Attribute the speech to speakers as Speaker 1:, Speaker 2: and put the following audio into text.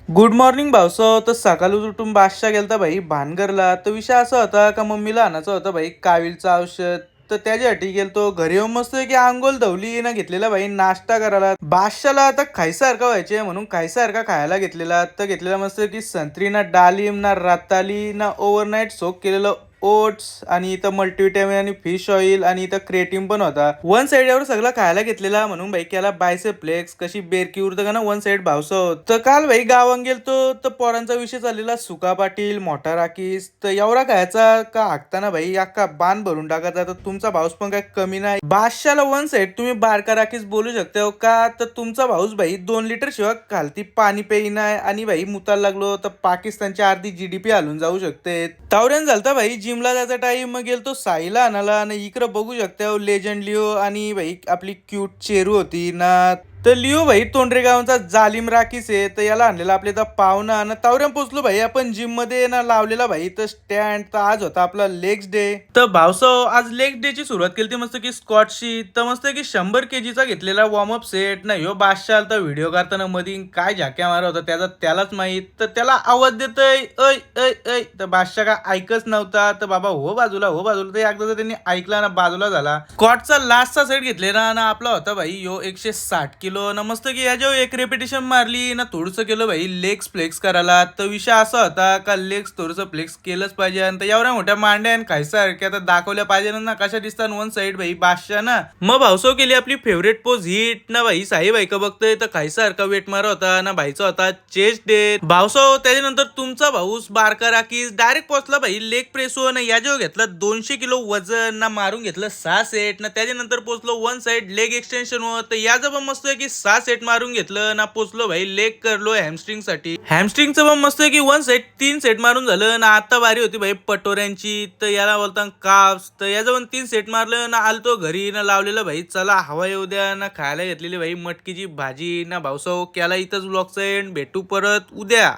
Speaker 1: Good morning Bhausaheb. तर सकाळी उठून बादशा गेलता भाई भानगरला. तर विषय असा होता का मम्मीला आणायचं होतं भाई कावीळचं औषध. तर त्याच्यासाठी गेलतो घरी येऊन मस्त की आंघोळ धवली ना घेतलेला भाई नाश्ता करायला. बादशाला आता खायसारखा व्हायचे म्हणून खायसारखा खायला घेतलेला. तर घेतलेला मस्त की संत्री ना डाळिंब ना रताळी ना ओव्हरनाईट सोक केलेलं ओट्स आणि इथं मल्टीव्हिटॅमिन आणि फिश ऑइल आणि इथं क्रिएटिन पण होता. वन साइड यावर सगळं खायला घेतलेला म्हणून भाई केला बायसेप फ्लेक्स कशी बेरकी उरतं का ना वन साइड भावसो. तर काल भाई गावात गेलतो तर पोरांचा विषय चाललेला सुका पाटील मोठा राखीस. तर एवढा खायचा का हाकताना भाई अख्खा बाण भरून टाकायचा. तर तुमचा भाऊस पण काय कमी नाही. बादशाला वन साइड तुम्ही बारका राखीस बोलू शकता हो का. तर तुमचा भाऊस भाई 2 लिटर शिवाय खालती पाणी पेईनाय आणि भाई मुताला लागलो तर पाकिस्तानची अर्धी जीडीपी हलून जाऊ शकते. तावऱ्यान झालता भाई जिमला जायचा टाइम मग गेलतो साईला आणायला आणि इकडं बघू शकता लेजंड लिओ आणि भाई आपली क्यूट चेरू होती ना. तर लिओ भाई तोंडरे गावचा जालिम राखीस आहे. तर याला आणलेला आपल्या इथं पाहुणा ना तावऱ्या पोचलो भाई आपण जिम मध्ये ना लावलेला भाई तर स्टँड. तर आज होता आपला लेग्स डे. तर भावसाव आज लेग डे ची सुरुवात केली मस्त की स्कॉटशी. तर मस्त की 100 kg चा घेतलेला वॉर्मअप सेट ना ह्यो बादशाह तर व्हिडिओ करताना मध्ये काय झाक्या मारा होता त्याचा त्यालाच माहित. तर त्याला आवाज देतय ऐ ऐ ऐ. तर बादशाह का ऐकच नव्हता. तर बाबा हो बाजूला हो बाजूला. तर एकदा त्यांनी ऐकला ना बाजूला झाला. स्कॉटचा लास्टचा सेट घेतलेला ना आपला होता भाई यो 160 किलो ना मस्त की याच्यावर एक रेपिटेशन मारली ना थोडस केलं भाई लेग्स फ्लेक्स करायला. तर विषय असा होता का लेग्स थोडस फ्लेक्स केलंच पाहिजे आणि एवढ्या मोठ्या मांड्या आणि खायसारख्या आता दाखवल्या पाहिजे ना कशा दिसतात वन साइड भाई बादशाह ना. मग भाऊसो केली आपली फेवरेट पोज हिट ना भाई साई भाई का बघतोय तर खायसारखा वेट मारा होता ना भाईचा होता चेस्ट डे भाऊसो. त्याच्यानंतर तुमचा भाऊस बारका राखीस डायरेक्ट पोहोचला भाई लेग प्रेस ना याच्यावर घेतला 200 किलो वजन ना मारून घेतलं 6 सेट ना. त्याच्यानंतर पोहोचलो वन साइड लेग एक्सटेन्शन वर. तर याचं पण मस्त आहे की 6 सेट मारून घेतलं ना पोचलो भाई लेग करलो हॅमस्ट्रिंग साठी. हॅमस्ट्रिंगचं पण मस्त आहे की वन साइड 3 सेट मारून झालं ना. आता बारी होती भाई पटोऱ्यांची. तर याला बोलता काप्स. तर याचं पण 3 सेट मारलं ना आलतो घरी ना लावलेलं भाई चला हवा येऊ द्या ना खायला घेतलेली भाई मटकीची भाजी ना भाऊसाव केला इथंच ब्लॉगचा एंड भेटू परत उद्या.